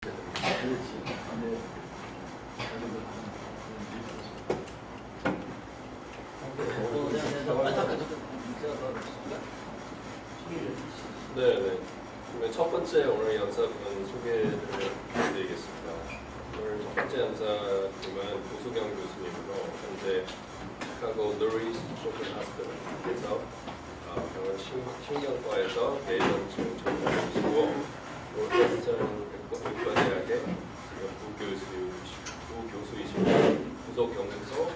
네. 첫 번째 오늘 연사분 소개를 해드리겠습니다. 오늘 첫 번째 연사님은 고수경 교수님으로 현재 시카고 노리스 쇼핑 하스피털에서 병원 신경과에서 내전증 전문의이시고 노스웨스턴 의과대학의 부교수이시고 부속 경소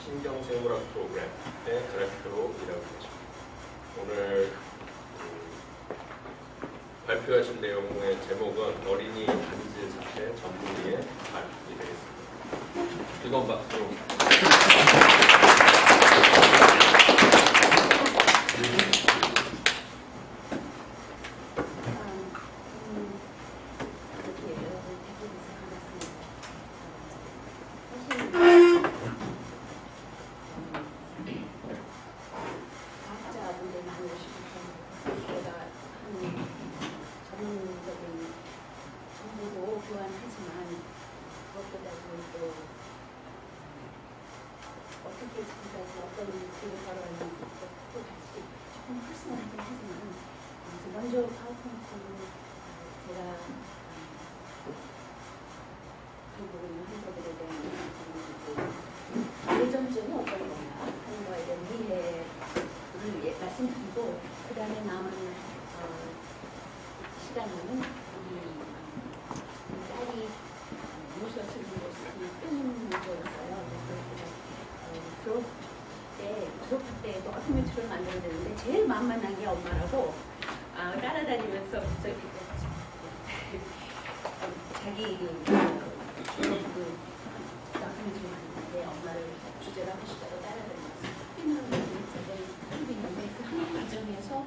신경생물학 프로그램의 디렉터로 일하고 계십니다. 오늘 발표하실 내용의 제목은 어린이 간질 사태 전문의의 발표이 되겠습니다. 뜨거운 박수. 내전증이 어떤 거냐 하는 거에 대한 이해를 말씀드리고 그 다음에 남은 시간에는 우리 딸이 무수와 슬픈 끊는 거였어요. 졸업할 때 도큐멘터리를 만들어야 되는데 제일 만만한 게 엄마라고 따라다니면서 자기 도큐멘터리 만드는데 엄마를 주제로 하시다가 따라다니면서 있는데 그 한 과정에서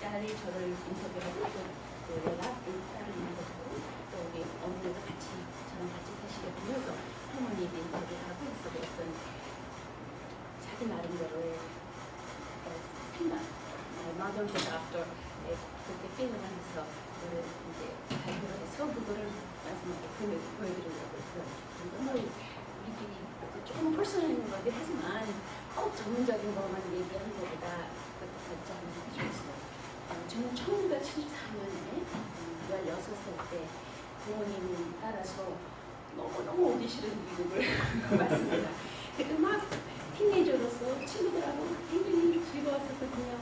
딸이 저를 인터뷰하고 또 딸을 인터뷰하고 또 우리 어머니도 저랑 같이 사시게 보면서 할머니도 인터뷰를 하고 있어 어떤 자기 나름대로의 생각, mother to doctor 그렇게 필름을 하면서 이제 발표를 해서 그거를 말씀하고 보여드리려고 했어요. 너무 우리끼리 조금 퍼스널한 거긴 하지만 전문적인 것만 얘기하는 것보다 그것도 하는 게 좋았어요. 저는 1974년에 16살 때 부모님 따라서 너무너무 오기 싫은 미국을 왔습니다. 그때 막 티네이저로서 친구들하고 굉장히 즐거웠었거든요.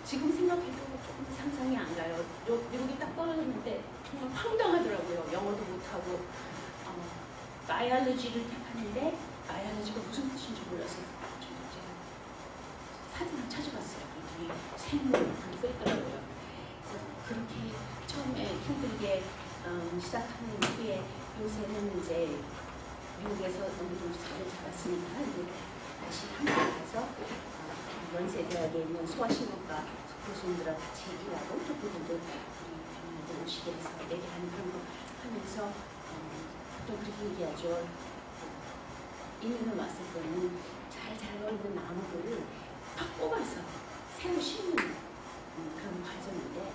지금 생각해도 조금 상상이 안 가요. 미국에 딱 떨어졌는데 정말 황당하더라고요. 영어도 못하고 바이올로지를 택하는데 바이올로지가 무슨 뜻인지 몰랐어요. 제가 사진을 찾아봤어요. 그랬더니 생물을 써있더라고요. 그렇게 처음에 힘들게 시작하는 후에 요새는 이제 미국에서 어느 정도 자리를 잡았으니까 이제 다시 한국에 가서 연세대학에 있는 소아신경과 교수님들하고 같이 일하고 또 그분들 우리 병원에 오시게 해서 얘기하는 그런 거 하면서 또 그렇게 얘기하죠. 이민을 왔을 때는 잘 자라있는 나무들을 팍 뽑아서 새로 심는 그런 과정인데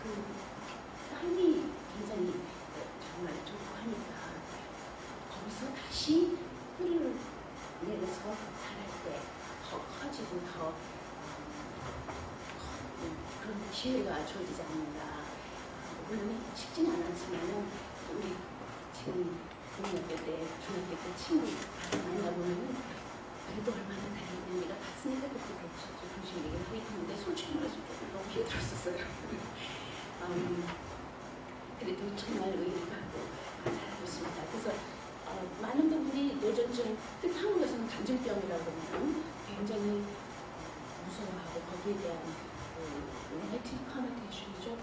그 땅이 굉장히 정말 좋고 하니까 거기서 다시 뿌리를 내려서 자랄 때 더 커지고 더 그런 기회가 주어지지 않는가. 물론 쉽지는 않았지만 우리 지금 고등학교 때, 중학교 때 친구 만나보면 그래도 얼마나 다행이냐. 내가 갔으니까 그때 조금씩 얘기를 하겠는데 솔직히 말해서 조금 너무 힘들었었어요. 그래도 정말 의의가 하고 잘하고 있습니다. 그래서 많은 분들이 뇌전증, 특히 한국에서는 간질병이라고 하면 굉장히 무서워하고 거기에 대한 네거티브 커뮤니케이션이죠.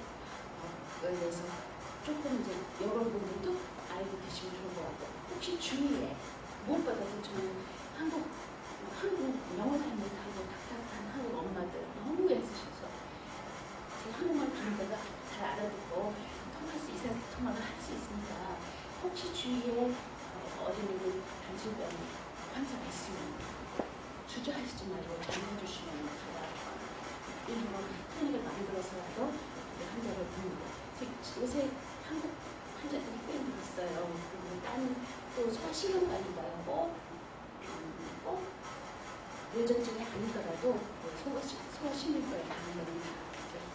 그거에 대해서 조금 이제 여러분들도 알고 계시면 좋을 것 같고 혹시 주위에 무엇보다도 저는 한국 영어 잘 못하고 답답한 한국 엄마들 너무 애쓰셔서 제 한국말 듣는 데가 잘 알아듣고 통화를 할 수 있습니다. 혹시 주위에 어린이들 간질병 환자가 있으면 주저하시지 말고 전해주시면 제가 일부러 클리닉을 만들어서라도 환자를 보는 거 요새 한국 환자들이 꽤 늘었어요. 그리고 딴또 소아신경과니까요. 꼭 뇌전증이 아니더라도 소아신경과에 가는 거는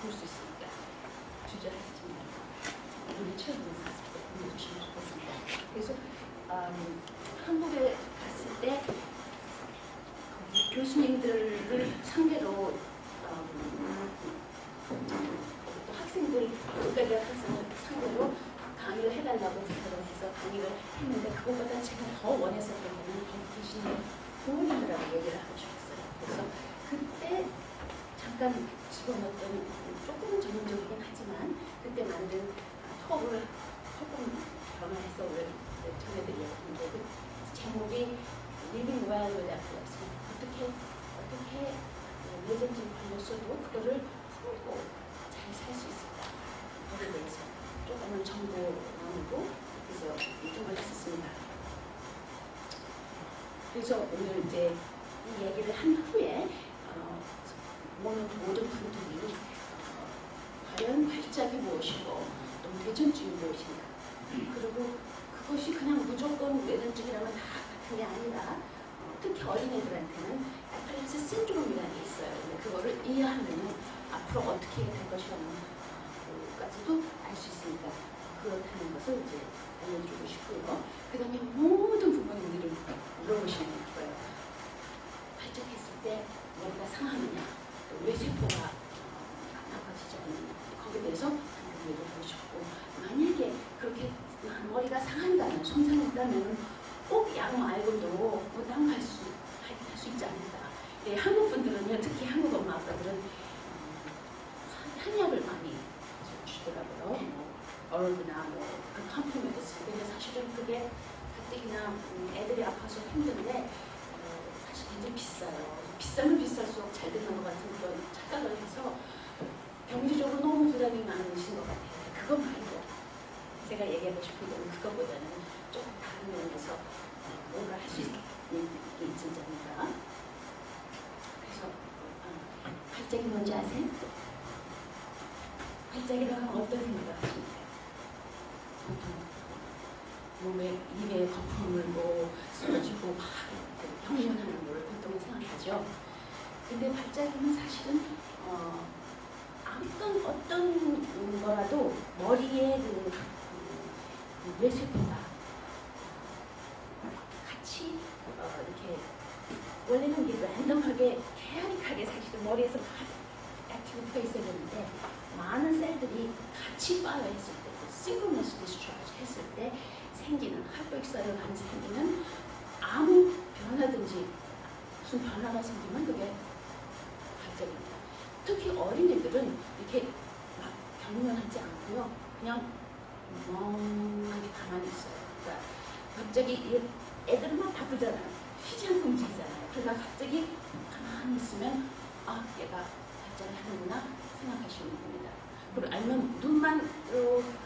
볼 수 있으니까 주저하지 말고 우리 최근 갔을 때 보내주시면 좋겠습니다. 그래서 한국에 갔을 때 교수님들을 상대로 또 학생들, 국가대학 학생을 상대로 강의를 해달라고 해서 강의를 했는데 그것보다 제가 더 원했었던 거는 교수님의 부모님이라고 얘기를 하고 싶었어요. 그래서 그때 잠깐 집어넣었던 조금 전문적이긴 하지만 그때 만든 톡을 조금 변화해서 전해드리려는데 그 제목이 Living Well with Epilepsy. 어떻게 뇌전증 걸렸어도 그거를 풀고 잘 살 수 있을까? 그거에 대해서 조금은 정보 나누고 그래서 이쪽을 했었습니다. 그래서 오늘 이제 이 얘기를 한 후에 모든 분들이 과연 활짝이 무엇이고 또 뇌전증이 무엇인가 그리고 그것이 그냥 무조건 뇌전증이라면 다 같은 게 아니라 특히 어린애들한테는 에피lep시 신드롬이라는 게 있어요. 근데 그거를 이해하면 앞으로 어떻게 될 것이라는까지도 알 수 있으니까 그렇다는 것을 이제 알려주고 싶고요. 그 다음에 모든 부모님들이 물어보시는 거예요. 발작했을 때 머리가 상하느냐, 또 뇌세포가 나빠지지 않느냐, 거기에 대해서 물어보고 싶고 만약에 그렇게 머리가 상한다면, 손상했다면 꼭 약 말고도 뭐 딴 거 할 수 있지 않을까. 네, 한국 분들은요, 특히 한국 엄마 아빠들은 한약을 많이 주더라고요. 얼음이나 그 컴플리멘트스. 근데 사실은 그게 가뜩이나 애들이 아파서 힘든데 사실 굉장히 비싸요. 비싸면 비쌀수록 잘 되는 것 같은 그런 착각을 해서 경제적으로 너무 부담이 많으신 것 같아요. 그거 말고 제가 얘기하고 싶은 건 그거보다는 조금 다른 면에서 뭔가 할 수 있는 게 있지 않을까. 그래서 발작이 뭔지 아세요? 발작이라면 어떤 생각을 하십니까? 몸에 입에 거품을 물고 쓰러지고 막 경련하는 걸 보통 생각하죠. 근데 발작이는 사실은 어떤 거라도 머리에 그 뇌세포가 같이 이렇게 원래는 이게 랜덤하게 캐릭하게 사실은 머리에서 액티브가 있어야 되는데 많은 셀들이 같이 파여했을 때 synchronous discharge 했을 때 생기는 합백사를 하면서 생기는 아무 변화든지 무슨 변화가 생기면 그게 발작입니다. 특히 어린애들은 이렇게 막 경련하지 않고요. 그냥 멍하게 가만히 있어요. 그러니까 갑자기 애들은 막 바쁘잖아요. 쉬지 않고 움직이잖아요. 그러다 갑자기 가만히 있으면 아 얘가 발작을 하는구나 생각하시면 됩니다. 그리고 아니면 눈만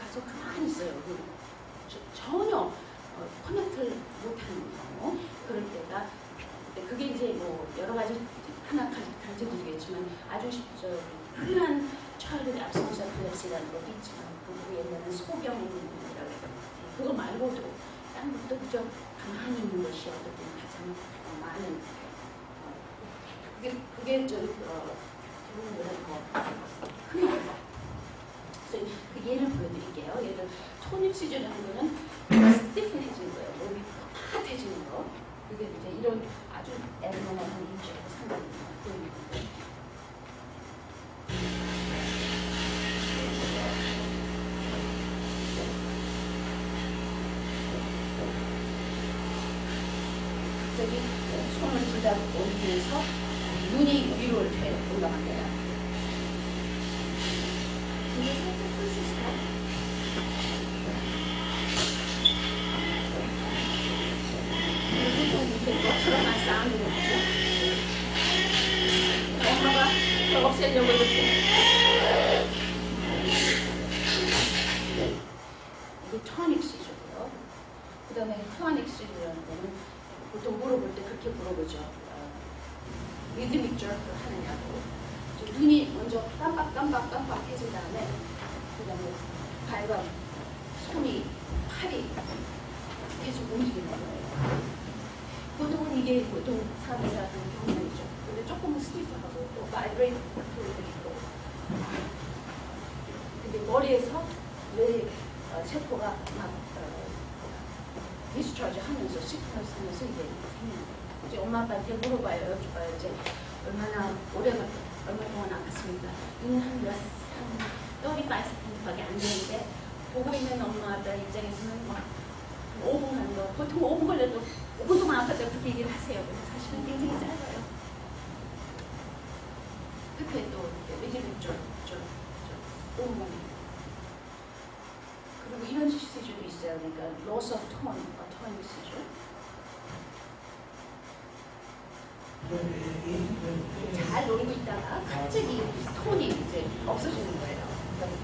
가서 가만히 있어요. 전혀 커넥트를 못하는 경우 그럴 때가 그게 이제 뭐 여러 가지 하나 가르쳐드리겠지만 아주 흔한 childhood absence epilepsy라는 것도 있지만 그리고 옛날에는 소경이라고 해요. 그거 말고도 딴 것도 그저 가만히 있는 것이 어떨 때는 가장 많은 그게 좀 대부분은 더 흔해요. 그래서 그 예를 보여드릴게요. 예를 들어 토닉시즈라는 거는 스티프해지는 거예요. 몸이 뻣뻣해지는 거. 그게 이제 이런 아주 애매모호한 인지하고 상관이 있는 건데. 갑자기 손을 둘 다 옮기면서 눈이 위로 이렇게 올라갑니다. 이게 살짝 풀 수 있을까요? 것처럼만 쌓는 거죠. 엄마가 더 없애려고 이렇게. 이게 토닉 시즈고요. 그 다음에 토닉 시즈라는 거는 보통 물어볼 때 그렇게 물어보죠. 리드믹 저크를 하느냐고. 눈이 먼저 깜빡깜빡깜빡 해진 다음에 그 다음에 발과 손이, 팔이 계속 움직이는 거예요. 보통은 이게 보통 사람들이 하는 경험이죠. 근데 조금은 스티프하고 또 바이브레이트 소리도 있고. 근데 머리에서 뇌 세포가 막 디스차지 하면서 시크너스 하면서 이게 생기는 거예요. 이제 엄마 아빠한테 물어봐요. 여쭤봐요. 이제 얼마 동안 아팠습니까? 이는 한 35세컨드밖에 안 되는데 보고 있는 엄마 아빠 입장에서는 막 5분 하는 거, 보통 5분 걸려도 5분 동안 아팠다고 그렇게 얘기를 하세요. 근데 사실은 굉장히 짧아요. 끝에 또 왜냐면 좀 온몸이. 그리고 이런 시주도 있어요. 그러니까 loss of tone, tone 시주. 잘 놀고 있다가 갑자기 톤이 이제 없어지는 거예요. 그러니까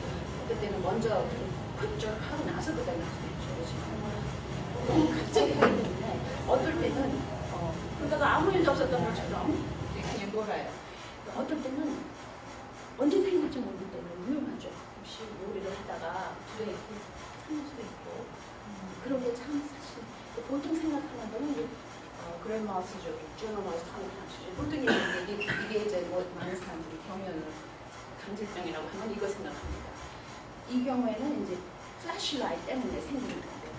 그때는 먼저 흡적 하고 나서 그다음에 너무 갑자기 하기 때문에 어떨 때는 그러다가 아무 일도 없었던 것처럼 그냥 놀아요. 어떨 때는 언제 생길지 모르기 때문에 위험하죠. 혹시 요리를 하다가 불에 타는 수도 있고 그런 게 참 사실 보통 생각하는 거는 그랜마우스죠. 주노마우스 하는 방식이죠. 보통 이게 이제 뭐 많은 사람들이 경련을 강제병이라고 하면 이거 생각합니다. 이 경우에는 이제 플래시라이트 때문에 생기는 건데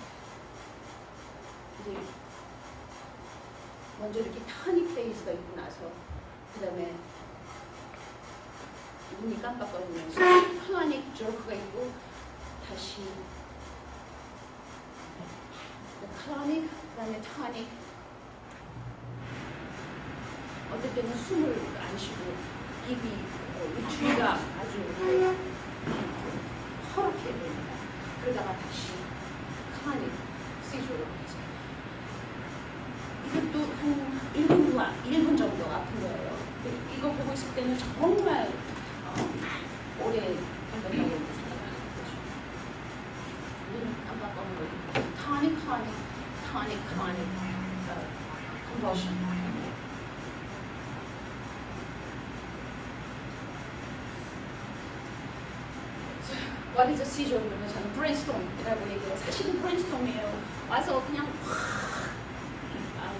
이제 먼저 이렇게 타닉 페이스가 있고 나서 그 다음에 눈이 깜빡거리면서 플라닉 조크가 있고 다시 클라닉 그 다음에 타닉 어떨 때는 숨을 안 쉬고 입이 위추가 아주 허렇게 됩니다. 그러다가 다시 클라닉 시주로 가죠. 이것도 한 1분 정도 아픈 거예요. 이거 보고 있을 때는 정말 오래 걸렸다고 생각하는 거죠. 눈을 깜빡거리고 tonic convulsion. What is a seizure? 그러면 저는 brainstorm이라고 얘기해요. 사실은 brainstorm이에요. 와서 그냥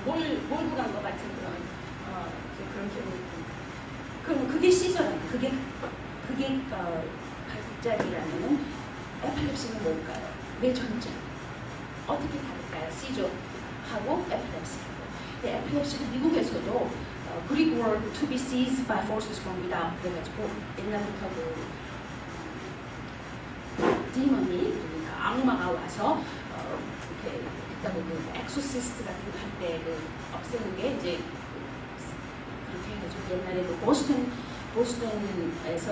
몰고 간 것 같은 그런 기분이 듭니다. 그럼 그게 시저라면 그게 발작이라면은 에필lep시는 뭘까요? 뇌전증. 어떻게 다를까요? 시저하고 에필lep시하고. 에필lep시는 미국에서도 Greek word to be seized by forces from without 그래가지고 옛날부터 디먼이 그러니까 악마가 와서 이렇게 있다고 엑소시스트 같은 거 할 때 없애는 게 이제 그렇게 해가지고 옛날에 보스턴에서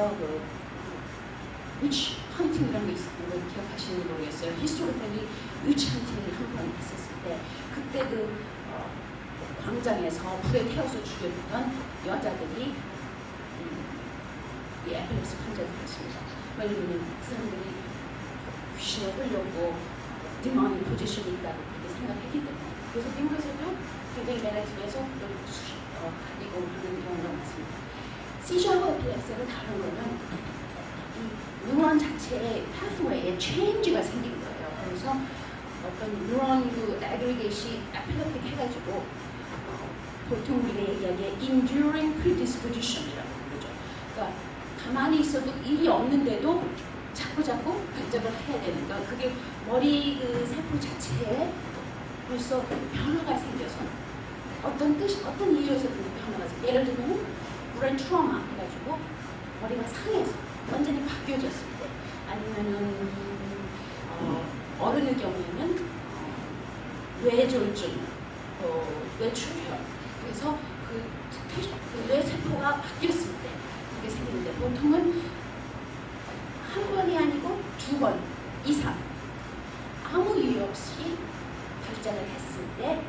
위치 헌팅이라는 게 있었던 걸 기억하시는지 모르겠어요. 히스토리컬리 위치 헌팅을 한 번 있었을 때 그때 광장에서 불에 태워서 죽였던 여자들이 이 에필lep시 환자들이었습니다. 왜냐면 그 사람들이 귀신에 끌려고 디머니 포지션이 있다고 그렇게 생각했기 때문에 그래서 미국에서도 굉장히 매력적에서 이거 하는 경우가 많습니다. 시저하고 에필lep시가 다른 거는 이 뉴런 자체의 파스웨이에 체인지가 생긴 거예요. 그래서 어떤 뉴런 애그리게이시 에필lep틱 해가지고 보통 우리가 얘기하기에 enduring predisposition이라고 그러죠. 그러니까 가만히 있어도 일이 없는데도 자꾸 발작을 해야 되는 거야. 그게 머리 세포 자체에 벌써 변화가 생겨서 어떤 이유에서 변화가 생겨. 예를 들면 브레인 트라우마 해가지고 머리가 상해서 완전히 바뀌어졌을 때 아니면은 어른의 경우에는 뇌졸중, 뇌출혈 그래서 뇌 세포가 바뀌었을 때 그게 생기는데 보통은 한 번이 아니고 2번 이상 아무 이유 없이 발작을 했을 때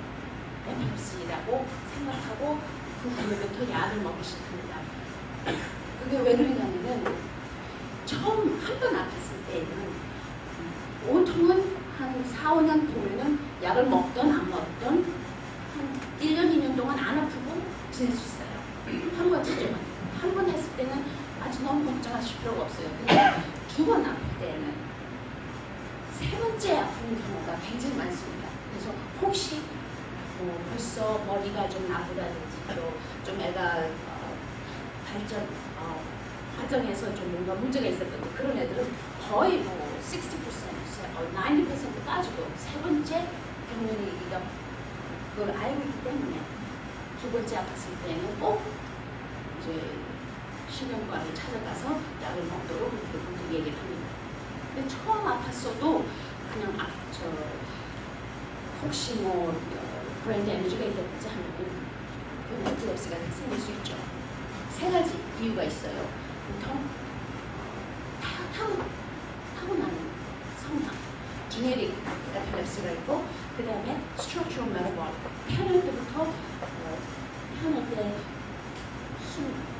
에필lep시라고 생각하고 그 후부터 약을 먹기 시작합니다. 그게 왜 그러냐면은 처음 한 번 아팠을 때는 보통은 한 4, 5년 보면은 약을 먹던 안 먹던 한 1년, 2년 동안 안 아프고 지낼 수 있어요. 한 번 정도만. 한 번 했을 때는 아주 너무 걱정하실 필요가 없어요. 근데 2번 아플 때는 세 번째 아픈 경우가 굉장히 많습니다. 그래서 혹시 벌써 머리가 좀 나쁘다든지 또 좀 애가 발전 과정에서 좀 뭔가 문제가 있었던지 그런 애들은 거의 뭐 60%, 90% 빠지고 세 번째 경련 얘기가 그걸 알고 있기 때문에 두 번째 아팠을 때는 꼭 이제 신경과를 찾아가서 약을 먹도록 그렇게 얘기를 합니다. 근데 처음 아팠어도 그냥 혹시 뭐 브레인 데미지가 있다든지 하면 에필랩시가 생길 수 있죠. 세 가지 이유가 있어요. 보통 타고나는 성향, genetic epilepsy가 있고, 그 다음에 structural metabolic, 태어날 때부터 태어날 때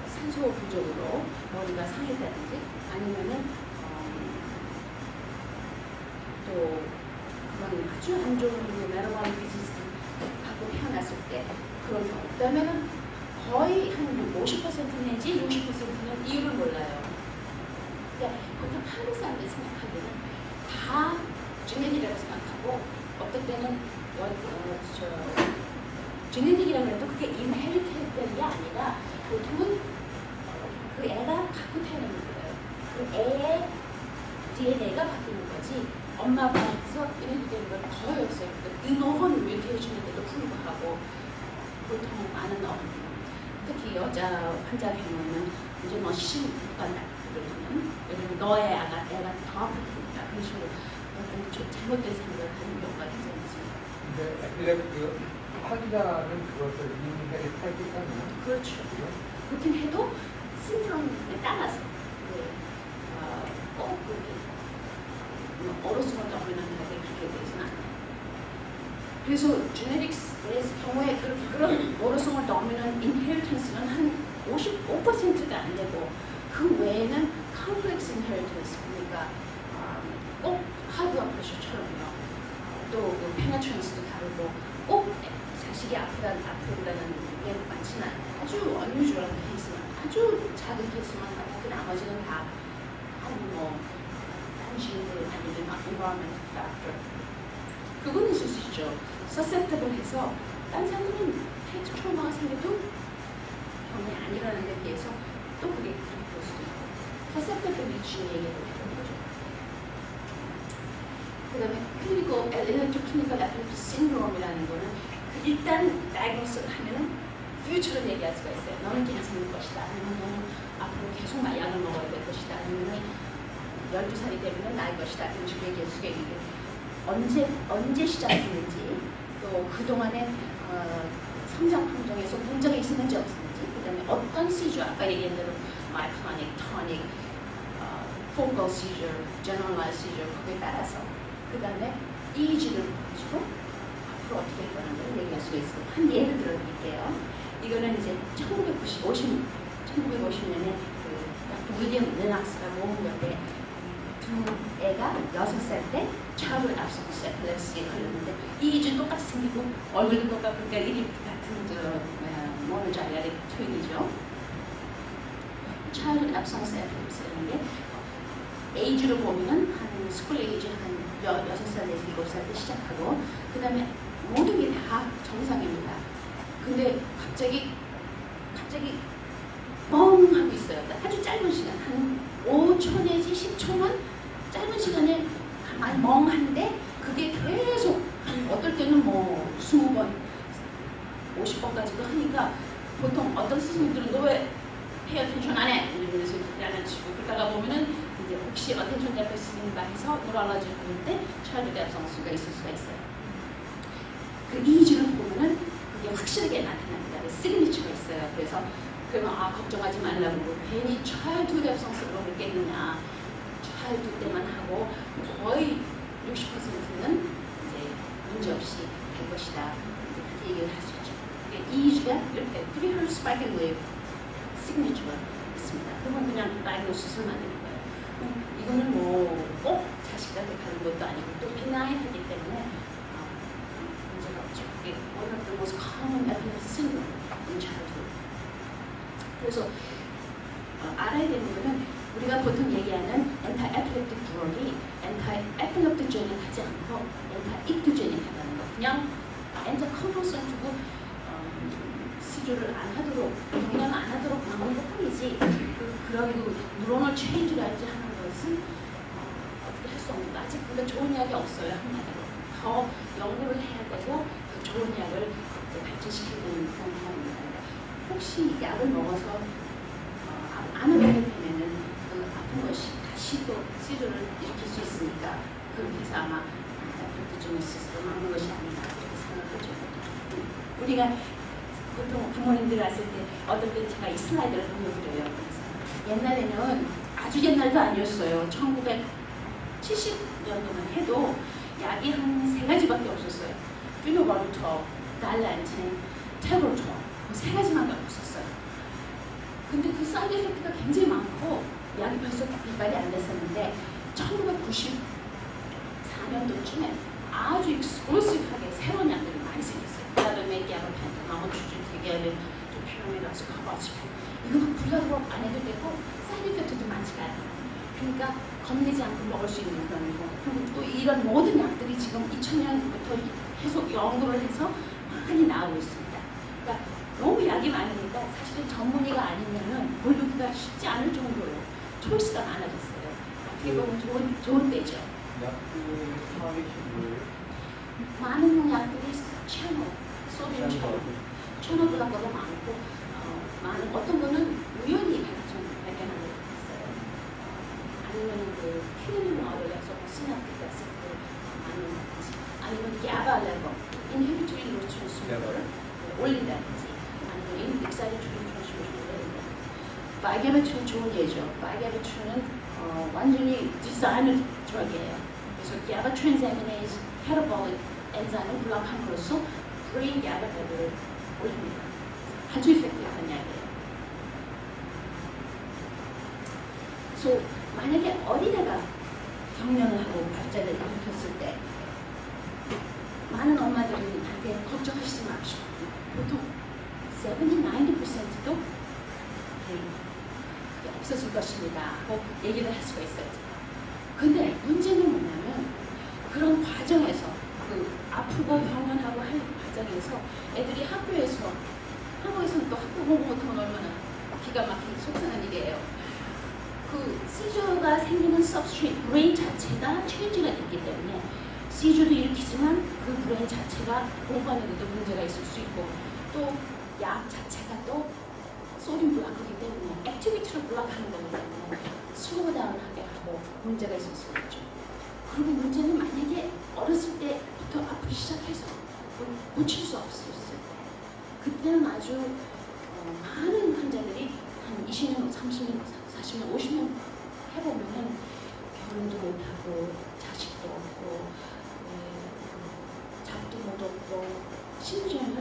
산소 부족으로 머리가 상했다든지 아니면은 또 그런 아주 안 좋은 metabolic disease 갖고 태어났을 때 그런 경우. 그다음에는 거의 한 50% 내지 60%는 이유를 몰라요. 그러니까 보통 한국 사람들이 생각하기에는 다 genetic이라고 생각하고 어떨 때는 genetic이라고 해도 그게 inherited 되는 게 아니라 보통은 그 애가 갖고 태어나는 거예요. 그 애의 DNA가 바뀌는 거지 엄마 아빠에서 inherit 되는 건 거의 없어요. 인호혼 뮤테이션인데도 불구하고 보통 많은 특히 여자 환자 경우는 이제 뭐 시간다 그러면 왜냐면 너의 애가 더 아프니까 그런 식으로 잘못된 생각을 하는 경우가 굉장히 있습니다. 근데 그 환자는 그것을 인해를 탈기까지는 그렇죠. 그렇긴 해도 신드롬에 따라서 꼭 그렇게 어르신과 더블런트하게 그렇게 되지는 않아요. 그래서 제네틱스의 경우에 그런 어르신을 넘는 인헤리턴스는 한 55%가 안 되고 그 외에는 컴플렉스 인헤리턴스 그러니까 꼭 하드웨어 프레셔처럼요. 또 그 페네트런스도 다르고 꼭 자식이 아프다는 게 많지는 않아요. 아주 unusual 케이스만 아주 작은 케이스만 하고 그 나머지는 다 뭐 당신들 아니면 environmental factor 그거는 있을 수 있죠. susceptible 해서 딴 사람들은 헤드 트라우마가 생겨도 경험이 안 일어나는 데 비해서 또 그게 볼 수도 있고 susceptibility 얘기를 해보는 거죠. 그 다음에 electroclinical epilepsy syndrome이라는 거는 일단 diagnose를 하면은 future를 얘기할 수가 있어요. 너는 괜찮을 것이다. 아니면 너는 앞으로 계속 약을 먹어야 될 것이다. 아니면 12살이 되면 나을 것이다. 이런 식으로 얘기할 수가 있는데 언제 시작했는지 또 그동안에 성장 판정에서 문제가 있었는지 없었는지 그 다음에 어떤 시주 아까 얘기한 대로 myoclonic, tonic, focal seizure, generalized seizure 그거에 따라서 그 다음에 EEG를 가지고 앞으로 어떻게 할 거라는 걸 얘기할 수가 있어요. 한 예를 들어드릴게요. 이거는 이제 1950년에 그 윌리엄 레낙스가 모은 건데 두 애가 6살 때 childhood absence epilepsy에 걸렸는데 EEG는 똑같이 생기고 얼굴도 똑같고 그러니까 이게 같은 모노 자리아의 트윈이죠. childhood absence epilepsy라는 게 에이지로 보면은 한 스쿨 에이지 한 6살 내지 7살 때 시작하고 그 다음에 모든 게 다 정상입니다. 근데 갑자기 멍 하고 있어요. 아주 짧은 시간 한 5초 내지 10초만 짧은 시간에 가만히 멍한데 그게 계속 어떨 때는 뭐 20번 50번까지도 하니까 보통 어떤 스승님들은 너 왜 페어 텐션 안 해? 이러면서 안 치고 그러다가 보면은 이제 혹시 어텐션 데피시트인가 해서 노랄러지 부를 때 차일드 absence가 있을 수가 있어요. 그 EEG를 보면은 그게 확실하게 나타납니다. 시그니처가 있어요. 그래서 그러면 걱정하지 말라고 괜히 차일드 absence로 느꼈느냐 차일드 때만 하고 거의 60%는 이제 문제없이 될 것이다. 그렇게 얘기를 할 수 있죠. EEG가 이렇게 pre-heard spike and wave 시그니처가 있습니다. 그러면 그냥 다이그노시스를 만드는 거예요. 이거는 뭐 꼭 자식한테 가는 것도 아니고 또 비나인하기 때문에 문제가 없죠. 이게 one of the most common epilepsy syndrome in childhood. 그래서 알아야 되는 거는 우리가 보통 얘기하는 anti-epileptic drug이 엔타이에필lep토제닉 하지 않고 엔타이익토제닉 하는 거. 그냥 엔타콘버센 두고 시주를 안 하도록, 경련 안 하도록 막는 것 뿐이지 그런 뉴로널 체인지랄지 하는 것은 어떻게 할 수 없는 거. 아직 그게 좋은 약이 없어요. 한마디로. 더 연구를 해야 되고 더 좋은 약을 발전시키는 그런 상황입니다. 혹시 약을 먹어서 안 오게 되면은 그 아픈 것이 다시 또 시주를 일으킬 수 있으니까 그렇게 해서 아마 에피lep토제니시스를 막는 것이 아닌가 그렇게 생각하죠. 우리가 보통 부모님들 왔을 때 어떨 때 제가 이 슬라이드를 보여드려요. 그래서 옛날에는 아주 옛날도 아니었어요. 1970년도만 해도 약이 한 3가지밖에 없었어요. 피노바루터, 달란틴, 테브로톨 그 3가지만 없었어요. 근데 그 사이드 에펙트가 굉장히 많고 약이 벌써 개발이 안 됐었는데 1994년도쯤에 아주 익스클루시브하게 새로운 약들이 많이 생겼어요. 라도메, 가바펜, 나머주주, 대개는 좀 피라미드라서 카바치펜 이거 블라드로 안 해도 되고 사이드 에펙트도 많지가 않아요. 그러니까 겁내지 않고 먹을 수 있는 그런 거. 그리고 또 이런 모든 약들이 지금 2000년부터 계속 연구를 해서 많이 나오고 있습니다. 그러니까 너무 약이 많으니까 사실은 전문의가 아니면은 고르기가 쉽지 않을 정도로 초이스가 많아졌어요. 어떻게 보면 좋은 때죠. 약그 사업이 뭐예요? 많은 약들이 채널, 소디움 채널보다도 많고 많은 어떤 거는 우연히 발견한 게 있어요. 아니면 그 키우는 마을에서 시나프릭 아시드 많은 아니면 야바 레버, 인히비토리 트랜스미터를 올린다든지 아니면 믹사리 트랜스미터를 올린다든지 바이게메트는 좋은 예죠. 바이게메트는 완전히 디자인을 드럭이에요. 그래서 야바 트랜스아미네이즈 캐러볼릭 엔자임을 블록함으로써 프리 야바 레버를 올립니다. 아주 이펙티브한 약이에요. 그래서 만약에 어린애가 경련을 하고 발작을 일으켰을 때 많은 엄마들이 한테 걱정하시지 마시고 보통 70, 90%도 없어질 것입니다 하고 얘기를 할 수가 있어요. 근데 문제는 뭐냐면 그런 과정에서 그 아프고 경련하고 할 과정에서 애들이 학교에서는 또 학교 공부 못하면 얼마나 기가 막히게 속상한 일이에요. 그 시저가 생기는 substrate 브레인 자체가 체인지가 있기 때문에 시저도 일으키지만 그 브레인 자체가 공부하는데도 문제가 있을 수 있고 또 약 자체가 또 소듐 블락이기 때문에 액티비티를 블락하는 거기 때문에 슬로우다운하게 하고 문제가 있을 수 있죠. 그리고 문제는 만약에 어렸을 때부터 아프기 시작해서 고칠 수 없을 때 그때는 아주 많은 환자들이 한 20년, 30년, 40년, 50년 해보면은 결혼도 못하고 자식도 없고 잡도 못 얻고 심지어는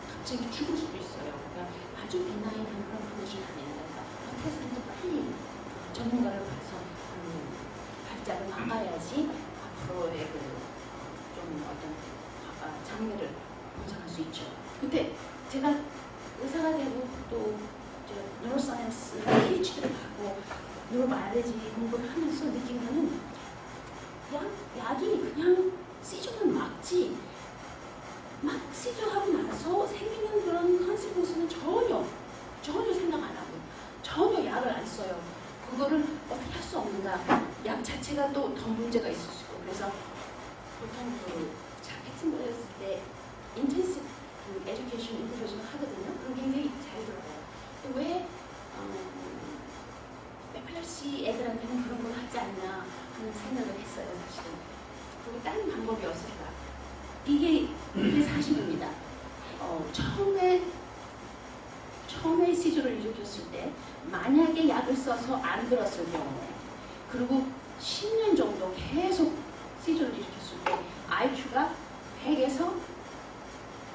갑자기 죽을 수도 있어요. 그러니까 아주 비나인한 그런 컨디션이 아니니까 어떻게 해서든 빨리 전문가를 봐서 발작을 막아야지 앞으로의 좀 어떤 장래를 보장할 수 있죠. 근데 제가 의사가 되고 또 뉴로사이언스 PhD를 받고 뉴로바이올로지 공부를 하면서 느낀 거는 약이 그냥 시저만 막지 막 시저하고 나서 생기는 그런 컨시퀀스는 전혀 생각 안 하고 전혀 약을 안 써요. 그거를 어떻게 할 수 없는가. 약 자체가 또 더 문제가 있을 수 있고 그래서 보통 그 자폐증 걸렸을 때 인텐시브 에듀케이션 인터뷰를 하거든요. 그럼 굉장히 잘 들어요. 왜 에필lep시 애들한테는 그런 걸 하지 않나 하는 생각을 했어요. 사실은. 그리고 다른 방법이 없을까. 이게 사실입니다. 처음에 시주를 일으켰을 때 만약에 약을 써서 안 들었을 경우에 그리고 10년 정도 계속 시주를 일으켰을 때 IQ가 100에서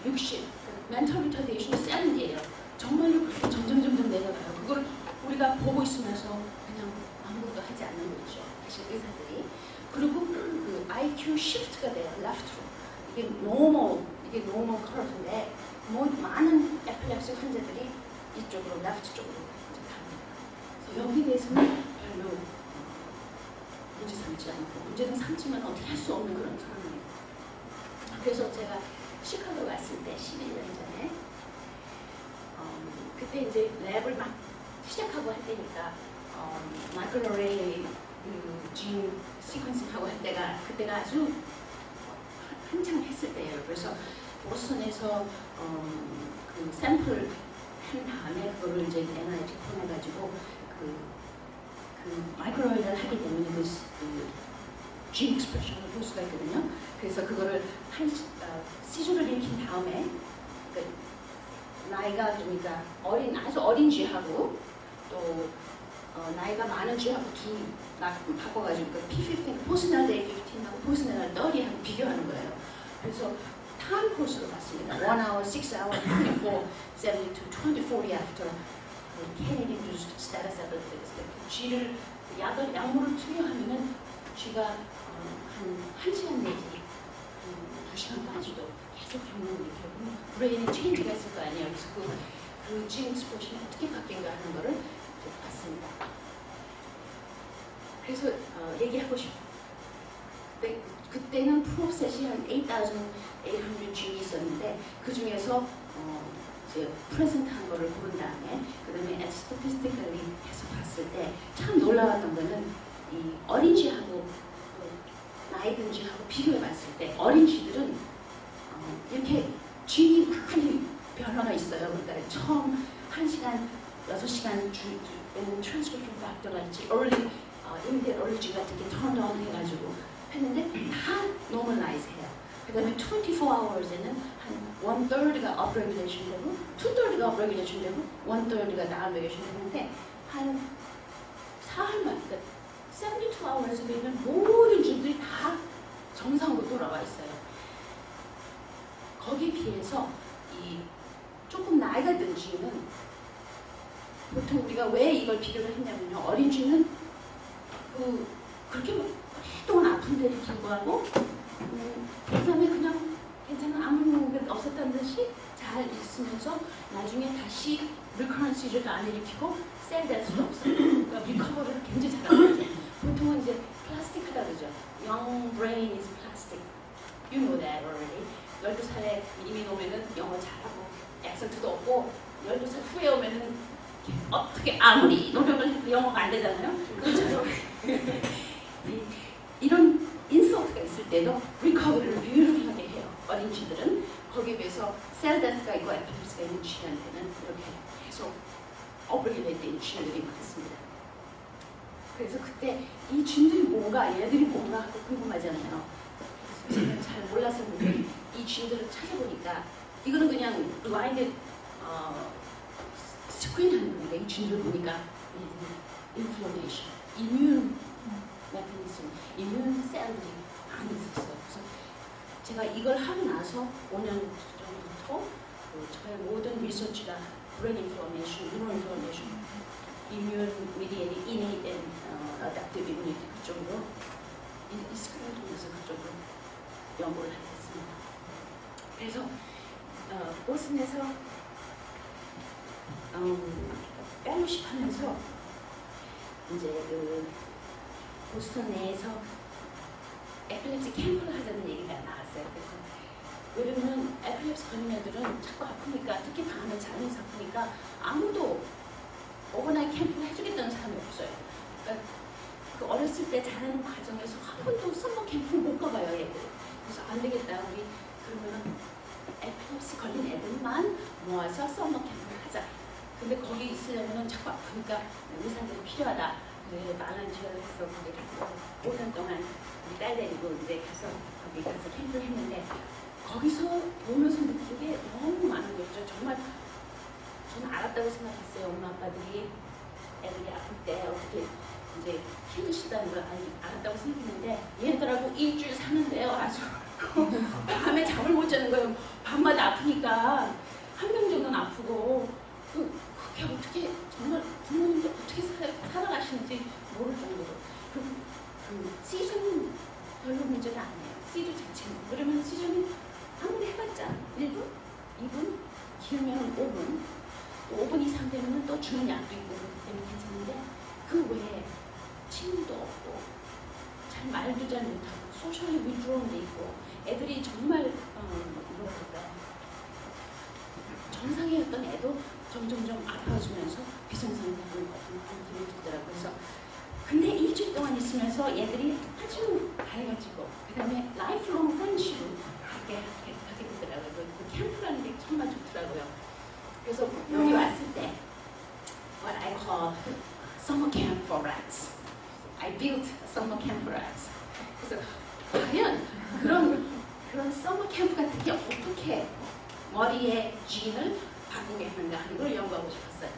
60 멘탈 리터데이션 70이에요. 정말로 그렇게 점점 내려가요. 그걸 우리가 보고 있으면서 그냥 아무것도 하지 않는 거죠. 사실 의사들이. 그리고 그 IQ 시프트가 돼요. 레프트로. 이게 노멀 커브인데 많은 에필lep시 환자들이 이쪽으로 레프트 쪽으로 이제 갑니다. 그래서 여기에 대해서는 별로 문제 삼지 않고 문제는 삼지만 어떻게 할 수 없는 그런 상황이에요. 그래서 제가 시카고 갔을 때 11년 전에 그때 이제 랩을 막 시작하고 할 때니까 마이크로레이 진 시퀀싱하고 할 때가 그때가 아주 한창 했을 때예요. 그래서 보스턴에서 그 샘플 한 다음에 그거를 이제 NIH 보내가지고 그 마이크로웨이를 하게 되면 진 익스프레션을 볼 수가 있거든요. 그래서 그거를 시술을 일으킨 다음에 나이가 그러니까 아주 어린 쥐하고 또 나이가 많은 쥐하고 바꿔가지고 P15, 포스널데이 15하고 포스널 30하고 비교하는 거예요. 그래서 타임 코스로 봤습니다. 1 hour, 6 hour, 24, 72, 20, 40 after Kennedy induced status epilepticus. 쥐를 약물을 투여하면은 쥐가 한 시간 내지 2시간까지도 계속 경험을 일으키고 브레인에 체인지가 있을 거 아니에요. 그래서 그 진 익스프레션이 어떻게 바뀐가 하는 거를 봤습니다. 그래서 얘기하고 싶어요. 그때는 프로셋이 한 8,800 G이 있었는데 그 중에서 이제 프레젠트한 거를 고른 다음에 그 다음에 스태티스틱ally 해서 봤을 때 참 놀라웠던 거는 이 어린 쥐하고 나이 든 쥐하고 비교해 봤을 때 어린 쥐들은 이렇게 쥐이 많이 변화가 있어요. 그러니까 처음 1시간, 6시간 주는 트랜스크립션 팩터가 있지 early, immediate allergy 같은 게 turned on 해가지고 했는데 다 normalize 해요. 그 다음에 24hours에는 한 1/3가 upregulation 되고 2/3가 upregulation 되고 1/3가 downregulation 되는데 한 사흘만, 그러니까 72hours 되면 모든 쥐들이 다 정상으로 돌아와 있어요. 거기에 비해서 이 조금 나이가 든 쥐는 보통 우리가 왜 이걸 비교를 했냐면요. 어린 쥐는 그렇게 오랫동안 아픈데도 불구하고 그 다음에 그냥 괜찮은 아무 게 없었다는 듯이 잘 있으면서 나중에 다시 리커런시를 안 일으키고 셀데스도 없어요. 그러니까 리커버리를 굉장히 잘하는 거죠. 보통은 이제 플라스틱하다 그러죠. Young brain is plastic. You know that already. 12살에 이미 오면은 영어 잘하고 액센트도 없고 12살 후에 오면은 어떻게 아무리 노력을 해도 영어가 안 되잖아요. 그렇죠. 이런 인서트가 있을 때도 리커버리를 뷰티하게 해요. 어린 쥐들은 거기에 비해서 셀데스가 있고 에피lep시가 있는 쥐한테는 이렇게 계속 업그레이드 된 쥐들이 많습니다. 그래서 그때 이 쥐들이 뭔가 얘들이 뭔가 하고 궁금하잖아요. 제가 잘 몰랐었는데 이 쥐들을 찾아보니까 이거는 그냥 블라인드 스크린하는 거니까 이 쥐들을 보니까 인플레이션, 이뮨 메커니즘, 이뮨 셀들이 많이 있었어요. 그래서 제가 이걸 하고 나서 5년 전부터 저의 모든 리서치가 브레인 인플레이션, 뉴럴 인플레이션, 이뮨 미디에이티드 innate and adaptive immunity 그쪽으로 이 스크린을 통해서 그쪽으로 연구를 했습니다. 그래서 보스턴에서 펠로십 하면서 이제 보스턴 내에서 에필lep시 캠프를 하자는 얘기가 나왔어요. 그래서 왜냐면 에필lep시 걸린 애들은 자꾸 아프니까 특히 밤에 자면서 아프니까 아무도 오버나잇 캠프를 해주겠다는 사람이 없어요. 그러니까 그 어렸을 때 자라는 과정에서 한 번도 썸머 캠프를 못 가봐요, 애들. 그래서 안 되겠다, 우리 그러면 에필lep시 걸린 애들만 모아서 썸머 캠프를 하자. 근데 거기 있으려면 자꾸 아프니까 의사들이 필요하다. 그래, 많은 지원을 해서 거기 가서 5년 동안 우리 딸 데리고 이제 가서 거기 가서 캠프를 했는데 거기서 보면서 느낀 게 너무 많은 거죠. 정말 저는 알았다고 생각했어요. 엄마 아빠들이 애들이 아플 때 어떻게 이제 키우시다는 걸 알았다고 생각했는데 얘들하고 일주일 사는데요. 아주 밤에 잠을 못 자는 거예요. 밤마다 아프니까 한 명 정도는 아프고 그게 어떻게 정말 부모님도 어떻게 살아가시는지 모를 정도로 그 시즌 별로 문제가 아니에요. 시즌 자체는 그러면 시즌이 아무리 해봤자 1분, 2분, 길면 5분 또 5분 이상 되면 또 주는 약도 있고 그렇기 때문에 괜찮은데 그 외에 침도 없고 잘 말도 잘 못하고 소셜리 위드로운 돼 있고 애들이 정말 뭐랄까 정상의 어떤 애도 점점점 아파지면서 비정상이 되는 것 같은 느낌이 들더라고요. 그래서 근데 일주일 동안 있으면서 얘들이 아주 밝아지고 그 다음에 라이프롱 프렌드십을 하게 되더라고요. 그 캠프라는 게 정말 좋더라고요. 그래서 여기 왔을 때 what I call summer camp for rats. I built a summer camp for rats. 그래서 과연 그런 summer camp 같은 게 어떻게 머리의 진을 바꾸게 하는가 하는 걸 연구하고 싶었어요.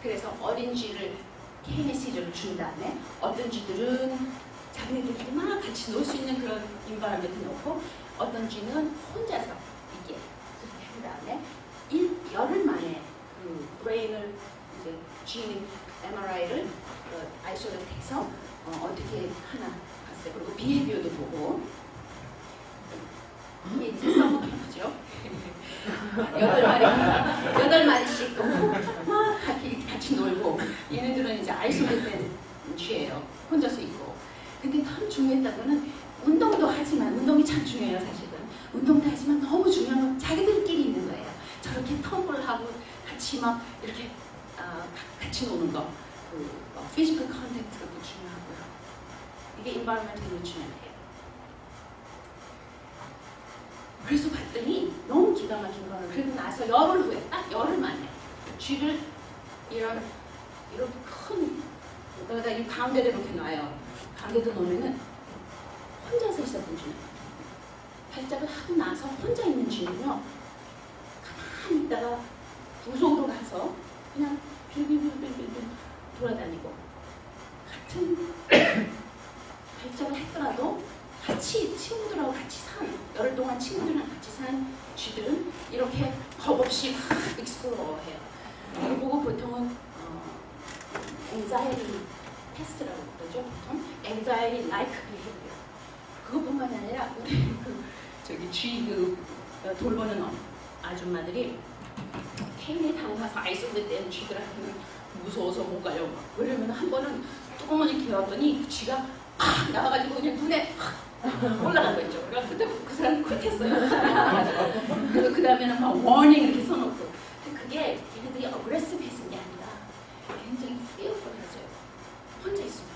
그래서 어린 쥐를 케이네시저를 준 다음에 어떤 쥐들은 자기네들끼리 막 같이 놀 수 있는 그런 인바라멘트 놓고 어떤 쥐는 혼자서 이게 그렇게 한 다음에 열흘 만에 그 브레인을 이제 쥐 MRI를 아이솔레이트해서 어떻게 하나 봤어요. 그리고 비헤비어도 보고 이게 이제 서머 캠프죠. 8마리씩 막 같이 놀고 얘네들은 이제 아이솔레이트된 쥐예요. 혼자서 있고. 근데 참 중요했던 거는 운동도 하지만 운동이 참 중요해요. 사실은. 운동도 하지만 너무 중요한 건 자기들끼리 있는 거예요. 저렇게 텀블을 하고 같이 막 이렇게 같이 노는 거. 피지컬 컨택트가 또 중요하고요. 이게 environmental enrichment이에요. 그래서 봤더니 너무 기가 막힌 거는 그리고 나서 열흘 후에 딱 열흘 만에 쥐를 이런 큰 여기다 이 가운데를 이렇게 놔요. 가운데도 놓으면은 혼자서 있었던 쥐는 발작을 하고 나서 혼자 있는 쥐는요 가만히 있다가 부속으로 가서 그냥 빌빌빌빌빌 돌아다니고 같은 발작을 했더라도 같이 친구들하고 같이 산 열흘 동안 친구들이랑 같이 산 쥐들은 이렇게 겁없이 막 익스플로어해요. 이거 보고 보통은 anxiety 테스트라고 그러죠. 보통 anxiety like behavior. 그것뿐만 아니라 우리 쥐 돌보는 아줌마들이 케인에 담가서 아이솔레이트된 쥐들한테는 무서워서 못 가요. 왜냐면 한 번은 뚜껑을 개었더니 쥐가 팍 나와가지고 그냥 눈에 올라간 거 있죠. 그때 그 사람 쿨했어요. 그래서 그 다음에는 막 warning 이렇게 써놓고. 근데 그게 얘네들이 aggressive해진 게 아니라 굉장히 fearful해져요. 혼자 있으면.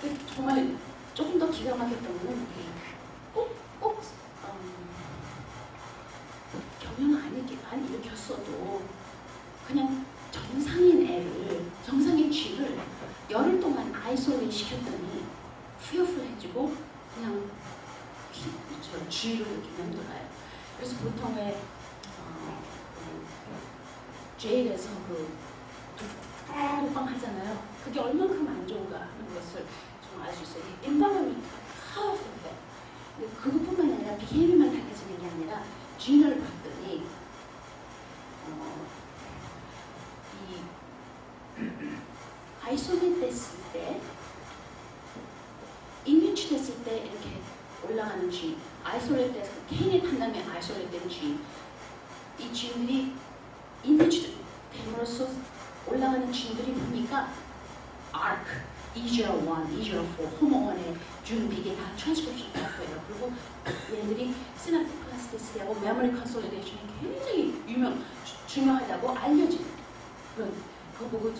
근데 정말 조금 더 기가 막혔던 거는 꼭 경영 안 일으켰어도 그냥 정상인 쥐를 열흘 동안 아이솔레이트 시켰더니 fearful해지고 그냥 쥐를 이렇게 맴돌아요. 그래서 보통의 제일에서 독방 하잖아요. 그게 얼만큼 안 좋은가 하는 것을 좀 알 수 있어요. environment가 powerful해. 그것뿐만 아니라 비हे비만 달라지는 게 아니라 쥐를 봤더니 아이솔레이트 됐을 때 인위치 됐을 때 이렇게 올라가는 쥐, 아이솔레이트 돼서 케인에 탄 다음에 아이솔레이트 된 쥐, 이 쥐들이 인위치 됨으로써 올라가는 쥐들이 보니까 ARC, EGR1, EGR4, 호모원의 준비계 다 트랜스크립션 됐고요. 그리고 얘네들이 시냅틱 플라스티시티하고 메모리 컨솔리데이션이 굉장히 중요하다고 알려진 그런 그거 보고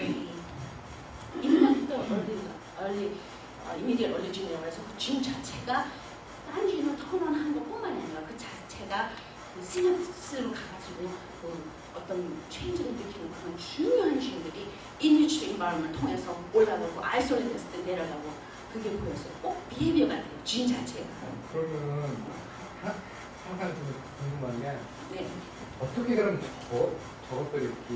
이미디얼 얼리진이라고 해서 그 진 자체가 딴 쥐는 턴온하는 것뿐만 아니라 그 자체가 그 시냅스로 가가지고 어떤 체인지를 느끼는 그런 중요한 쥐들이 인위치 인바이러먼트 통해서 올라가고 아이솔레이트 됐을 때 내려가고 그게 보였어요. 꼭 비헤비어 같아요. 쥐 자체가. 그러면은 항상 좀 궁금한 게 네. 어떻게 그럼 저것들이 이렇게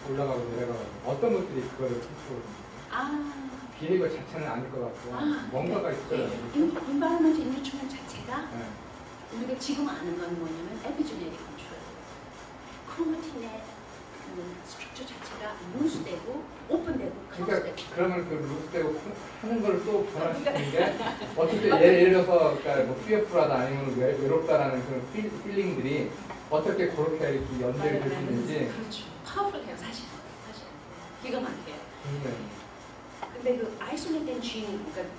올라가고 내려가고 어떤 것들이 그거를 컨트롤하는 비헤비어 자체는 아닐 것 같고 뭔가가 있어요. 인바이러먼트 인위치먼 자체가 네. 우리가 지금 아는 건 뭐냐면 에피제네틱 컨트롤. 크로마틴의 그 스트럭처 자체가 루스되고 오픈되고 클로즈되고. 그러니까 그러면 그 루스되고 하는 걸 또 변화시키는 게 어떻게 예를 들어서 그러니까 뭐 피어풀하다 아니면 외롭다라는 그런 필링들이 어떻게 그렇게 이렇게 연결이 될 수 있는지. 그렇죠. 파워풀해요 사실. 기가 막혀요. 네. 근데 그 아이솔레이트된 쥐는 그러니까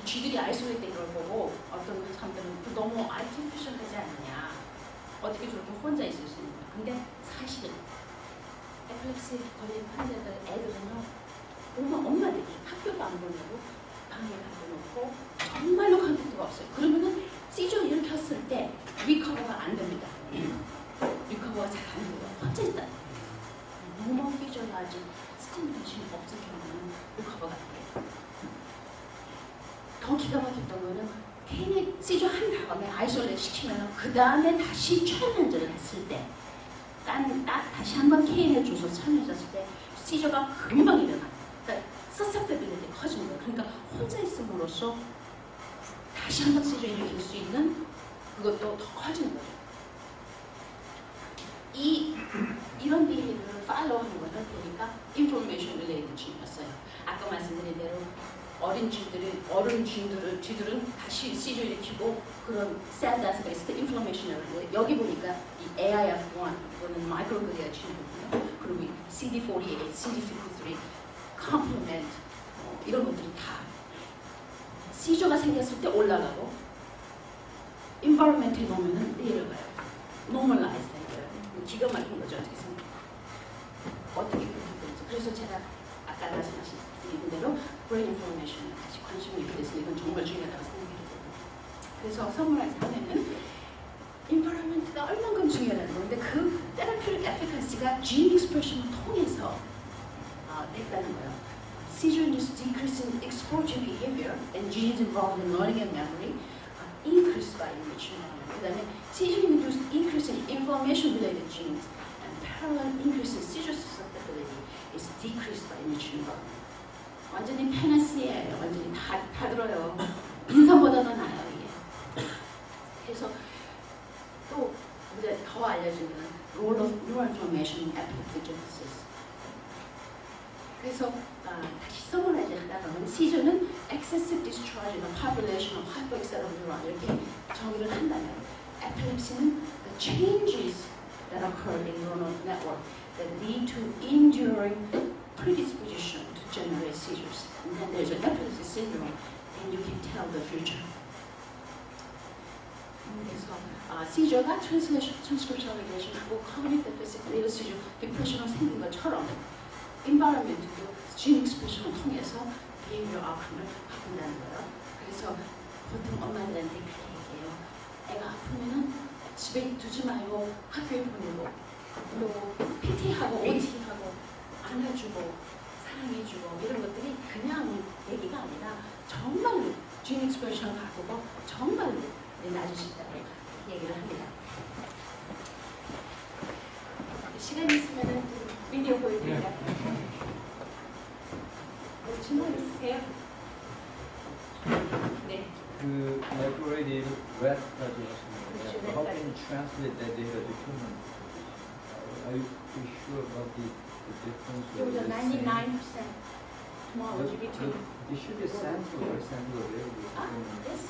쥐들이 아이솔레이트 걸 보고 어떤 사람들은 그 너무 아티피셜하지 않냐. 어떻게 저렇게 혼자 있을 수 있냐. 근데 사실은 에필lep시 걸린 환자들 애들은요, 엄마들이 학교도 안 보내고 방에 가둬놓고 정말로 컨택트가 없어요. 그러면은 시저 일으켰을 때 리커버가 안 됩니다. 리커버가 잘 안 돼요. 혼자 있다. 노멀 피저라지 스티뮬레이션이 없을 경우는 리커버가 안 돼요. 더 기가 막혔던 거는 괜히 시저 한 다음에 아이솔레이트 시키면 그 다음에 다시 촬영전을 했을 때 다시 한번 케인을 줘서 촬영했을 때 시저가 금방 일어나요. 그러니까 서서페빌리티 커지는 거예요. 그러니까 혼자 있음으로써 다시 한번 시저 일으킬 수 있는 그것도 더 커지는 거죠. 이런 비밀을 팔로우하는 거는 보니까 인포메이션 릴레이드 쥐였어요. 아까 말씀드린 대로 어린 쥐들은 다시 시저 일으키고 그런 sad aspect, inflammation을 여기 보니까 이 AIF1 이거는 마이크로글리아 쥐거든요. 그리고 이 CD48, CD53, complement 이런 것들이 다 시저가 생겼을 때 올라가고 environment에 놓으면 내려가요. normalize 된 거예요. 기가 막힌 거죠. 어떻게 생각해요? 어떻게 그렇게 되는지. 그래서 제가 아까 말씀하신 대로 brain information에 다시 관심이 있게 돼서 이건 정말 중요하다고 생각했거든요. 그래서 서머라이즈 하면은 environment가 얼만큼 중요하다는 건데 그 therapeutic efficacy가 gene expression을 통해서 됐다는 거예요. Seizure-induced decrease in exposure behavior and genes involved in learning and memory increased by enrichment. 그 다음에 seizure-induced increase in inflammation-related genes and parallel increase in seizure susceptibility is decreased by enrichment. 완전히 페나시예요. 완전히 다 들어요. 인삼보다도 나아요 이게. 그래서 또 이제 더 알려주는 role of neuroinflammation in epileptic genesis. 그래서 다시 서머라이즈 하다 보면 시저는 excessive discharge in a population of hypoexcitable neuron 이렇게 정의를 한다면 epilepsy는 the changes that occur in neuronal network that lead to enduring predisposition to generate seizures. And then there's an epilepsy syndrome and you can tell the future. 그래서 시저가 transcriptional relation하고 cognitive deficit, later seizure, depression으로 생긴 것처럼 environment도 gene expression을 통해서 behavior outcome을 바꾼다는 거예요. 그래서 보통 엄마들한테 그렇게 얘기해요. 애가 아프면은 집에 두지 말고 학교에 보내고 그리고 PT하고 OT하고 안아주고 사랑해주고 이런 것들이 그냥 얘기가 아니라 정말로 gene expression을 바꾸고 정말로 나아질 수 있다고 얘기를 합니다. 시간이 있으면은 비디오 보여드릴까요? 질문 있으세요? 네. 그 microarray RAT까지 하셨는데 how can you translate that data to human? Are you sure about the difference? It was a 99% homology between. It should be a sample or sample available. Yes,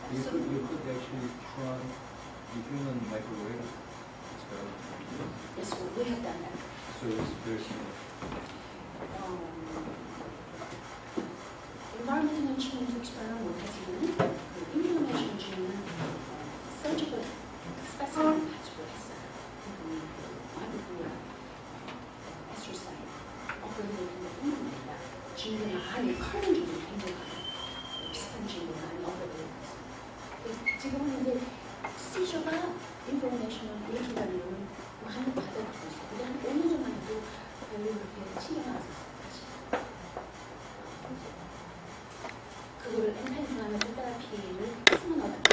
You could actually try the human microarray experiment. Yes, we have done that. So it's very similar. environmental enrichment experiment 못하지만 그 inflammation 주는 surgical specimen 가지고 했어요. 에스트로사이드, 업그레이드 뿐만 아니라 주는 안에 커는 주는 굉장히 비슷한 주는 안에 업그레이드. 지금은 이제 시저가 inflammation을 일으킨다는 이유는 많은 받아들이고 있어요. 근데 한 5년 전만 해도 별로 그렇게 신경 안 썼어요. 그거를 엔타인플라메 테라피를 쓰면 어떨까?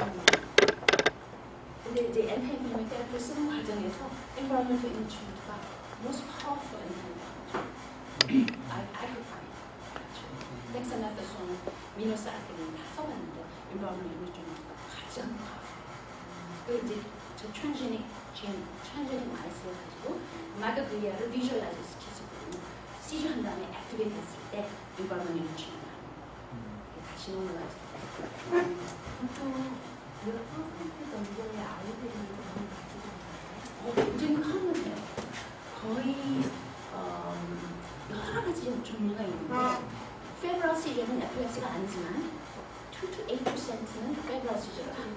근데 이제 엔타인플라메 테라피를 쓰는 과정에서 environmental enrichment가 most powerful 엔타인플라메. 아이크파인, 덱사메타손, 미노사이클린 다 써봤는데 environmental enrichment가 가장 그 이제 저 트랜스제닉 마이스를 가지고 마이크로글리아를 비주얼라이즈 시켰었거든요. 시저 한 다음에 액티베이트 했을 때 environmental enrichment. 보통 몇 퍼센트 정도의 아이들이 그런 가지고 굉장히 커요. 거의 여러 가지 종류가 있는데 페브럴 시저는 에필lep시가 아니지만 to 8%는 페더럴 시저를 하고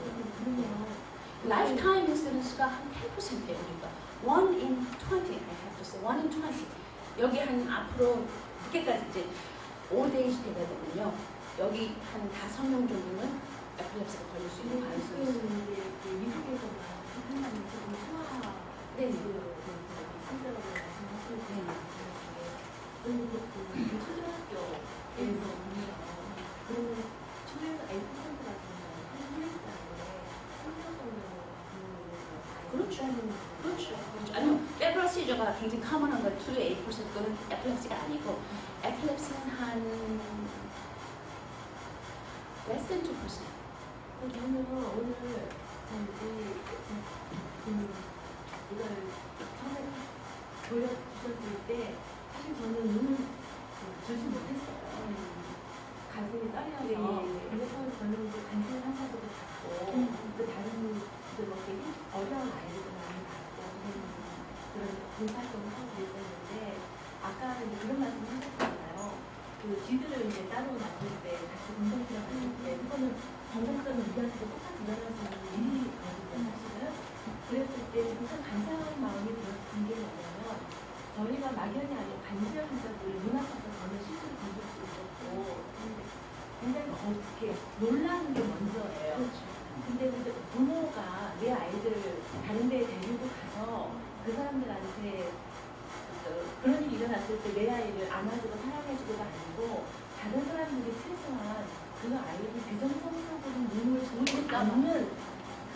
라이프타임 인시던스가 한 10%예요. 그러니까 1 in 20, I have to say 1 in 20. 여기 한 앞으로 늦게까지 이제 5days 되가 되면요. 여기 한 5명 정도는 에필lep시가 걸릴 수 있는 가능성이 있어요. 이제 그 미국에서만 한다는 조금 소아 네. 환자라고 말씀하시는 네. 그리고 그 초등학교에서 보면 그러면 초등학교 1% 같은 경우는 한 3년 정도 그렇죠. 그렇죠. 아니요, 페더럴 시저가 굉장히 커먼한 건 2 to 8%는 에필lep시가 아니고 에필lep시는 한 less than 2%. 저는 오늘 이걸 처음에 보여주셨을 때 사실 저는 눈을 들지 못했어요. 가슴이 떨려서 그래서 저는 간증 환자들도 봤고 또 다른 뭐 되게 어려운 아이들도 많이 봤고 그런 봉사활동을 하고 그랬었는데 아까 이제 그런 말씀 하셨잖아요. 그 쥐들을 이제 따로 놨을 때 같이 공동체를 했을 때 그거는 정상적인 우리한테도 똑같이 일어날 수 있는 일이거든요, 사실은. 그랬을 때 굉장히 간사한 마음이 들었던 게 뭐냐면 저희가 막연히 아닌 간질 환자들을 눈 앞에서 저는 실수를 던질 수 있었고 굉장히 이렇게 놀라는 게 먼저예요. 근데 부모가 내 아이들을 다른 데에 데리고 가서 그 사람들한테 그런 일이 일어났을 때 내 아이를 안아주고 사랑해주고가 아니고 다른 사람들이 최소한 그 아이를 비정상적으로 눈을 보지 않는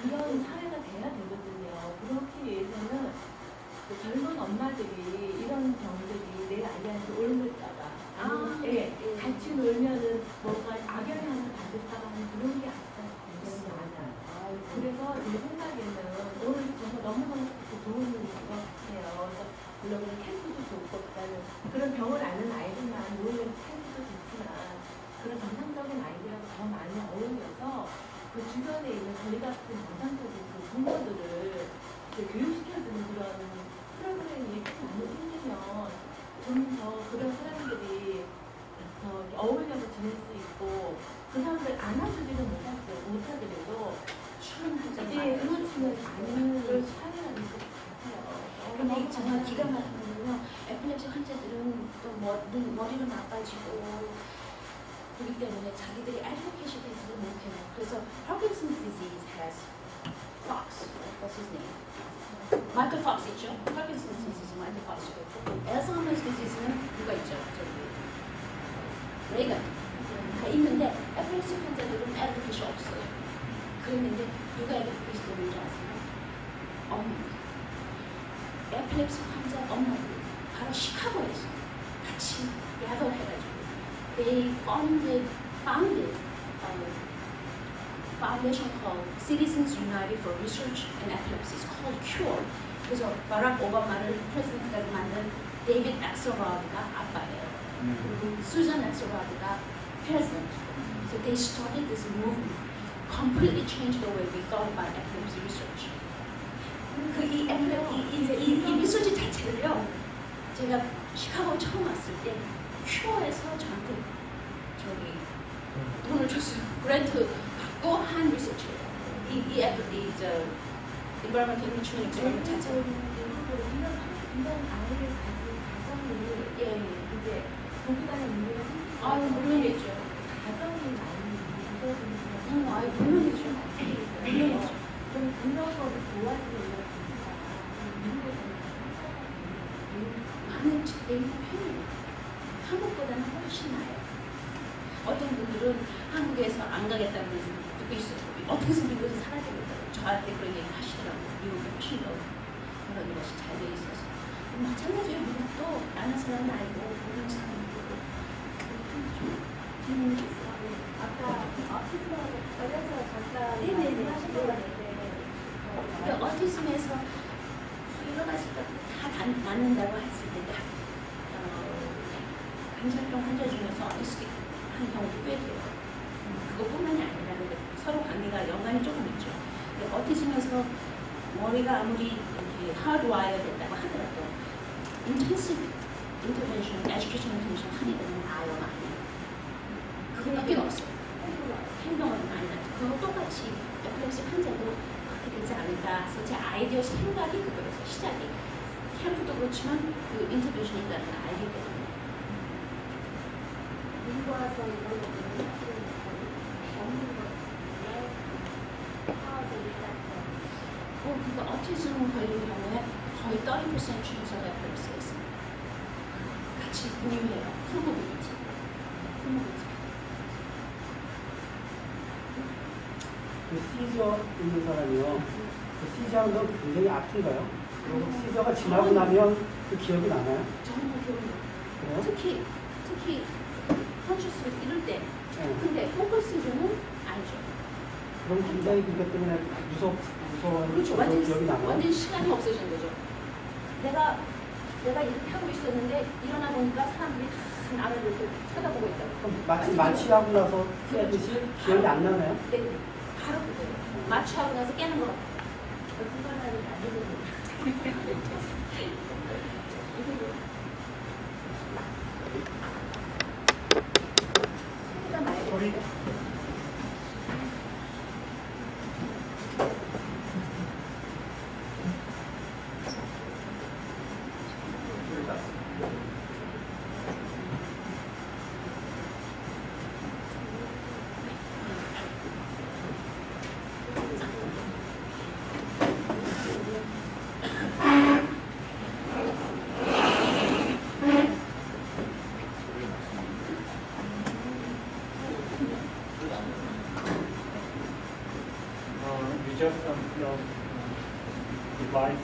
그런 사회가 돼야 되거든요. 그렇기 위해서는 그 젊은 엄마들이 이런 경우들이 내 아이한테 옮을까봐 예, 같이 놀면은 뭔가 악영향을 받을까봐 하는 그런 게 많아요. 그래서 제 생각에는 오늘 정말 너무너무 좋은 것 같아요. 그래서 물론 캠프도 좋고 그런 병을 앓는 아이들만 모이는 캠프도 좋지만 그런 정상적인 아이들하고 더 많이 어울려서 그 주변에 있는 저희 같은 정상적인 그 부모들을 교육시켜주는 그런 프로그램이 좀 많이 생기면 좀 더 그런 사람들이 더 어울려서 지낼 수 있고 그 사람들 안아주지는 못하더라도 출연하자. 네, 그렇지는 않은 그런 사회가 있을 것 같아요. 근데 정말 기가 막힌 건요. 에필lep시 환자들은 또 머리도 나빠지고 그렇기 때문에 자기들이 advocacy 되지를 못해요. 그래서 Parkinson's disease has Fox, what's his name? 마이클 팍스 있죠? Parkinson's disease 마이클 팍스가 있고 Alzheimer's disease는 누가 있죠? 저기 레이건 다 있는데 에필lep시 환자들은 advocacy 없어요. 그랬는데 누가 advocacy 되는지 아세요? 엄마. 에필lep시 환자 엄마들 바로 시카고에서 같이 약을 해가지고 they founded foundation called Citizens United for Research in Epilepsy. It's called CURE. 그래서 바락 오바마를 프레지던트까지 만든 데이빗 엑셀러드가 아빠예요. 그리고 수잔 엑셀러드가 president. So they started this movement, completely changed the way we thought about epilepsy research. 이 리서치 자체를요, 제가 시카고 처음 왔을 때 큐어에서 저한테 저기 돈을 줬어요. 그랜트 받고 한 리서치예요. environmental enrichment experiment 자체가. 이런 아이를 가진 가정이 이제 고부간의 문제가 생기고 아유, 물론이죠. 가정이 많이 아유, 물론이죠. 물론이죠. 좀 그런 거를 도와주는 가치가 미국에서는 많은 내용 편해요. 한국보다는 훨씬 나아요. 어떤 분들은 한국에서 안 가겠다는 얘기 듣고 있어요. 어떻게 해서 미국에서 살아야 되겠다고 저한테 그런 얘기 하시더라고요. 미국이 훨씬 더 그런 것이 잘 돼 있어서. 마찬가지로 미국도 나는 사람은 아니고 모르는 사람이고 아까 어티즘하고 관련해서 잠깐 네네네. 말씀하신 것 같은데 그러니까 어티즘에서 여러 가지가 다 낫는다고 했을 때 감정병 환자 중에서 어티스틱 한 경우도 꽤 돼요. 그것뿐만이 아니라 서로 관계가 연관이 조금 있죠. 어티즘에서 머리가 아무리 하드와이어 됐다고 하더라도 intensive intervention, education intervention 하게 되면 나아요, 많이. 그거밖에 없어요. 행동을 많이 하죠. 그거 똑같이 에필lep시 환자도 그렇게 되지 않을까. 그래서 제 아이디어 생각이 그거였어요. 시작이. 캠프도 그렇지만 그 인터뷰션이 있다는 걸 알기 때문에. 미국와서 이런 것들은 사실은 없는 것인데 파워서 일단 그러니까 오티즘 걸린 경우에 거의 30% chance of epilepsy 있습니다. 같이 공유해요. 코모비리티. 그 시저 있는 사람이요. 그 시저하는 건 굉장히 아픈가요? 그리고 시저가 지나고 나면 그 기억이 나나요? 정말 기억이 나요. 그래요? 특히 컨셔스 이럴 때. 네. 근데 포컬 시저는 알죠. 그럼 굉장히 그것 때문에 무서운 그렇죠. 기억이 나나요? 완전 시간이 없어진 거죠. 내가 이렇게 하고 있었는데 일어나 보니까 사람들이 다 나를 이렇게 쳐다보고 있다고. 그럼 마치 마취하고 나서 깨듯이 기억이 안 나나요? 네, 바로 그거예요. 마취하고 나서 깨는 거 같아요. 불가능하게 만드는 소리. We just divide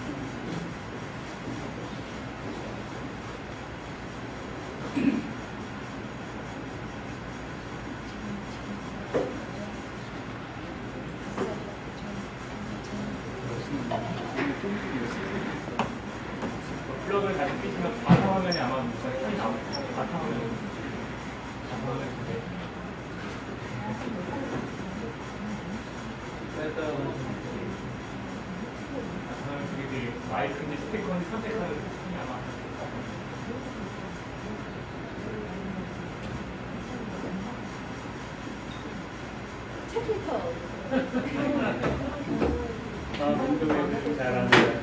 플러그를 다시 끼시면 바탕화면이 아마 켜이 나올 거예요. 바탕화면이 저기 마이크인지 스피커인지 선택하는 부분이 아마 테크니컬. 운동에 잘하는 사람이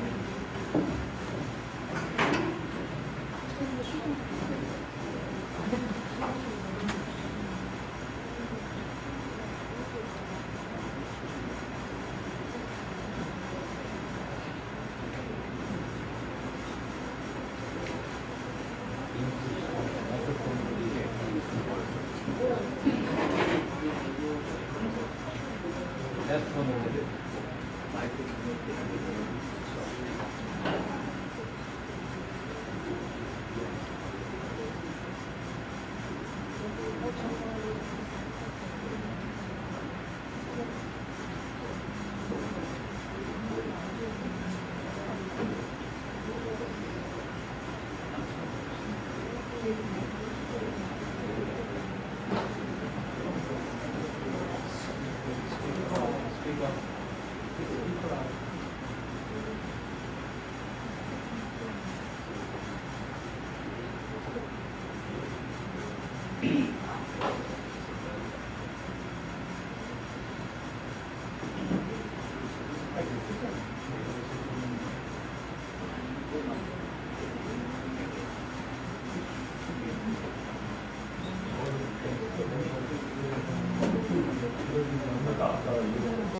스피커